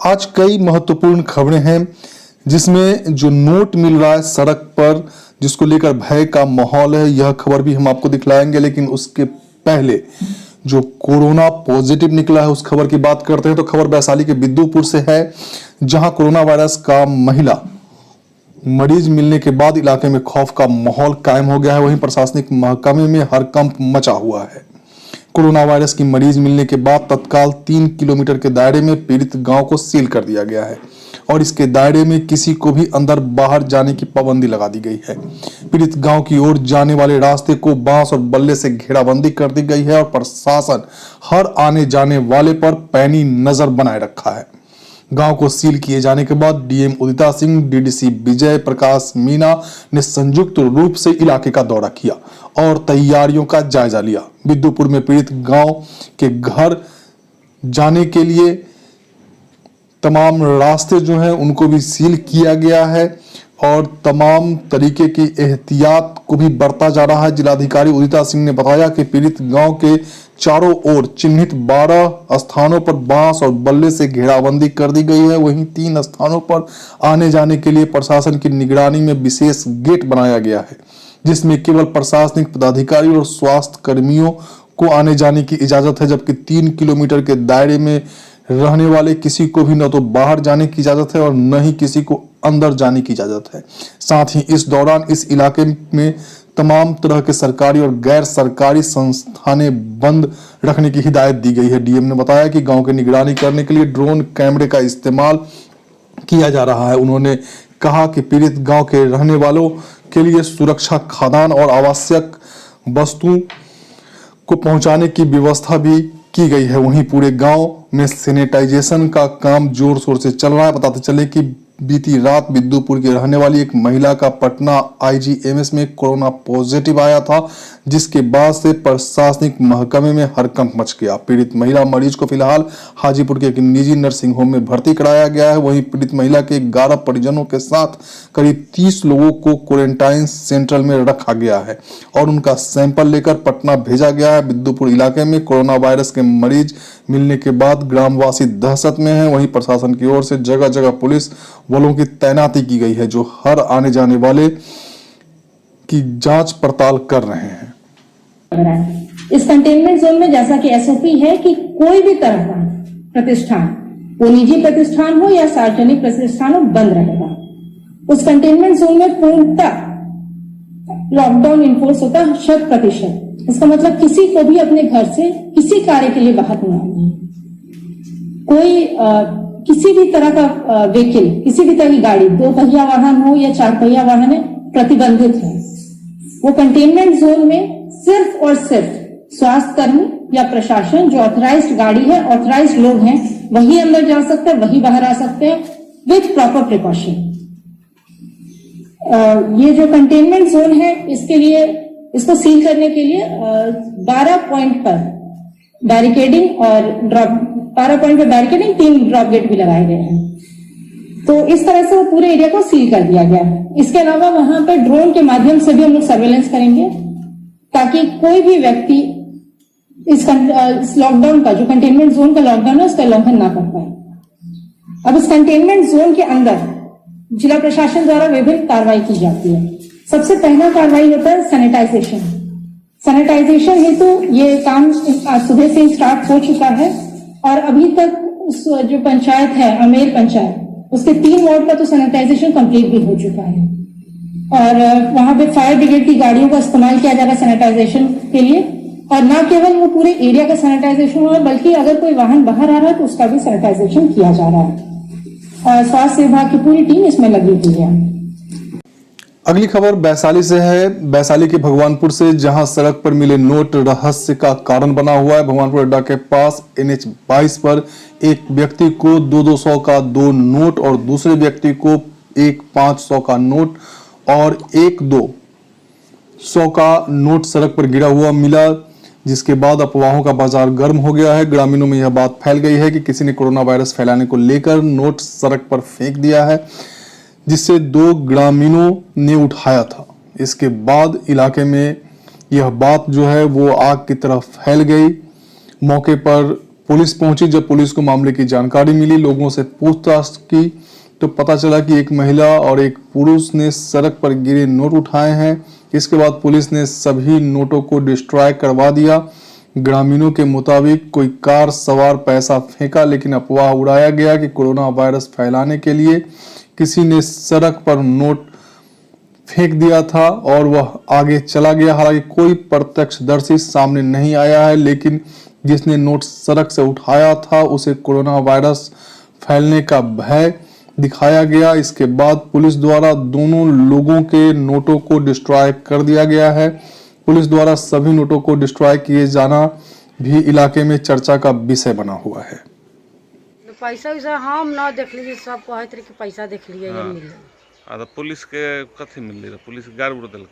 आज कई महत्वपूर्ण खबरें हैं जिसमें जो नोट मिल रहा है सड़क पर, जिसको लेकर भय का माहौल है, यह खबर भी हम आपको दिखलाएंगे। लेकिन उसके पहले जो कोरोना पॉजिटिव निकला है उस खबर की बात करते हैं। तो खबर वैशाली के बिद्दुपुर से है, जहां कोरोना वायरस का महिला मरीज मिलने के बाद इलाके में खौफ का माहौल कायम हो गया है। वहीं प्रशासनिक महकमे में हड़कंप मचा हुआ है। कोरोना वायरस की मरीज मिलने के बाद तत्काल 3 किलोमीटर के दायरे में पीड़ित गांव को सील कर दिया गया है और इसके दायरे में किसी को भी अंदर बाहर जाने की पाबंदी लगा दी गई है। पीड़ित गांव की ओर जाने वाले रास्ते को बांस और बल्ले से घेराबंदी कर दी गई है और प्रशासन हर आने जाने वाले पर पैनी नजर बनाए रखा है। गांव को सील किए जाने के बाद डीएम उदिता सिंह, डीडीसी विजय प्रकाश मीना ने संयुक्त रूप से इलाके का दौरा किया और तैयारियों का जायजा लिया। बिद्दुपुर में पीड़ित गांव के घर जाने के लिए तमाम रास्ते जो हैं उनको भी सील किया गया है और तमाम तरीके की एहतियात को भी बरता जा रहा है। जिलाधिकारी उदिता सिंह ने बताया कि पीड़ित गांव के चारों ओर चिन्हित 12 स्थानों पर बांस और बल्ले से घेराबंदी कर दी गई है। वहीं 3 स्थानों पर आने जाने के लिए प्रशासन की निगरानी में विशेष गेट बनाया गया है, जिसमें केवल प्रशासनिक पदाधिकारी और स्वास्थ्य कर्मियों को आने जाने की इजाजत है, जबकि 3 किलोमीटर के दायरे में रहने वाले किसी को भी न तो बाहर जाने की इजाजत है और न ही किसी को अंदर जाने की इजाजत है। साथ ही इस दौरान इस इलाके में तमाम तरह के सरकारी और गैर सरकारी संस्थानें बंद रखने की हिदायत दी गई है। डीएम ने बताया कि गांव की निगरानी करने के लिए ड्रोन कैमरे का इस्तेमाल किया जा रहा है। उन्होंने कहा कि पीड़ित गांव के रहने वालों के लिए सुरक्षा खाद्यान्न और आवश्यक वस्तुओं को पहुंचाने की व्यवस्था भी की गई है। वहीं पूरे गांव में सैनिटाइजेशन का काम जोर शोर से चल रहा है। बताते चले कि बीती रात बिद्दुपुर की रहने वाली एक महिला का पटना आईजीएमएस में कोरोना पॉजिटिव आया था, जिसके बाद से प्रशासनिक महकमे में हड़कंप मच गया। पीड़ित महिला मरीज को फिलहाल हाजीपुर के एक निजी नर्सिंग होम में भर्ती कराया गया है। वहीं पीड़ित महिला के 11 परिजनों के साथ करीब 30 लोगों को क्वारंटाइन सेंटर में रखा गया है और उनका सैंपल लेकर पटना भेजा गया है। बिद्दुपुर इलाके में कोरोना वायरस के मरीज मिलने के बाद ग्रामवासी दहशत में हैं। वहीं प्रशासन की ओर से जगह जगह पुलिस बलों की तैनाती की गई है, जो हर आने जाने वाले की जांच पड़ताल कर रहे हैं। इस कंटेनमेंट जोन में जैसा कि एसओपी है कि कोई भी तरह का प्रतिष्ठान, वो निजी प्रतिष्ठान हो या सार्वजनिक प्रतिष्ठान हो, बंद रहेगा। उस कंटेनमेंट जोन में पूर्णतः लॉकडाउन इन्फोर्स होता है 100%। इसका मतलब किसी को भी अपने घर से किसी कार्य के लिए बाहर नहीं आना है। कोई किसी भी तरह का व्हीकल, किसी भी तरह की गाड़ी, 2 पहिया वाहन हो या 4 पहिया वाहन है, प्रतिबंधित है। वो कंटेनमेंट जोन में सिर्फ और सिर्फ स्वास्थ्य कर्मी या प्रशासन, जो ऑथराइज्ड गाड़ी है, ऑथराइज्ड लोग हैं, वही अंदर जा सकते हैं, वही बाहर आ सकते हैं विथ प्रॉपर प्रिकॉशन। ये जो कंटेनमेंट जोन है, इसके लिए, इसको सील करने के लिए 12 पॉइंट पर बैरिकेडिंग और 12 पॉइंट पर बैरिकेडिंग, 3 ड्रॉप गेट भी लगाए गए हैं। तो इस तरह से वो पूरे एरिया को सील कर दिया गया है। इसके अलावा वहां पर ड्रोन के माध्यम से भी हम लोग सर्वेलेंस करेंगे, ताकि कोई भी व्यक्ति इस लॉकडाउन का, जो कंटेनमेंट जोन का लॉकडाउन है, उसका उल्लंघन ना कर पाए। अब इस कंटेनमेंट जोन के अंदर जिला प्रशासन द्वारा विभिन्न कार्रवाई की जाती है। सबसे पहला कार्रवाई होता है सैनिटाइजेशन। सैनिटाइजेशन हेतु ये काम आज सुबह से स्टार्ट हो चुका है और अभी तक जो पंचायत है, अमेर पंचायत, उसके 3 वार्ड का तो सैनिटाइजेशन कंप्लीट भी हो चुका है और वहां पे फायर ब्रिगेड की गाड़ियों का इस्तेमाल किया जा रहा है सैनिटाइजेशन के लिए। और न केवल वो पूरे एरिया का सैनिटाइजेशन हो रहा है, बल्कि अगर कोई वाहन बाहर आ रहा है तो उसका भी सैनिटाइजेशन किया जा रहा है और स्वास्थ्य विभाग की पूरी टीम इसमें लगी हुई है। अगली खबर वैशाली से है, वैशाली के भगवानपुर से, जहां सड़क पर मिले नोट रहस्य का कारण बना हुआ है। भगवानपुर अड्डा के पास NH 22 पर एक व्यक्ति को 200 का 2 नोट और दूसरे व्यक्ति को एक 500 का नोट और एक 200 का नोट सड़क पर गिरा हुआ मिला, जिसके बाद अफवाहों का बाजार गर्म हो गया है। ग्रामीणों में यह बात फैल गई है कि किसी ने कोरोना वायरस फैलाने को लेकर नोट सड़क पर फेंक दिया है, जिससे 2 ग्रामीणों ने उठाया था। इसके बाद इलाके में यह बात जो है वो आग की तरफ फैल गई। मौके पर पुलिस पहुंची। जब पुलिस को मामले की जानकारी मिली, लोगों से पूछताछ की तो पता चला कि एक महिला और एक पुरुष ने सड़क पर गिरे नोट उठाए हैं। इसके बाद पुलिस ने सभी नोटों को डिस्ट्रॉय करवा दिया। ग्रामीणों के मुताबिक कोई कार सवार पैसा फेंका, लेकिन अफवाह उड़ाया गया कि कोरोना वायरस फैलाने के लिए किसी ने सड़क पर नोट फेंक दिया था और वह आगे चला गया। हालांकि कोई प्रत्यक्षदर्शी सामने नहीं आया है, लेकिन जिसने नोट सड़क से उठाया था उसे कोरोना वायरस फैलने का भय दिखाया गया। इसके बाद पुलिस द्वारा दोनों लोगों के नोटों को डिस्ट्रॉय कर दिया गया है। पुलिस द्वारा सभी नोटों को डिस्ट्रॉय किए जाना भी इलाके में चर्चा का विषय बना हुआ है। पैसा वैसा हम ना देख लीजिए, सब कहते रहे कि पैसा देख लिए ये मिले तो पुलिस के कथी मिल रही? पुलिस गाड़ उड़ दिल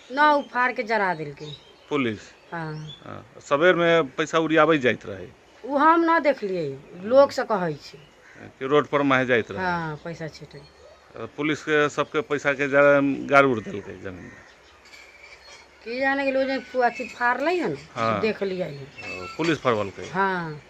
ना, उफाड़ के जरा दिल के पुलिस। हाँ सवेर में पैसा उड़ियाबे जाइत रहे, वो हम ना देख लिए, लोग से कहे छी कि रोड पर माहे जाइत रहे। हाँ पैसा छीटे पुलिस के सबके पैसा के गाड़ उड़ दिल जमीन में। की जाने के लोग अथी फाड़ ली है ना, हाँ। देख लिया पुलिस फरवल के। हाँ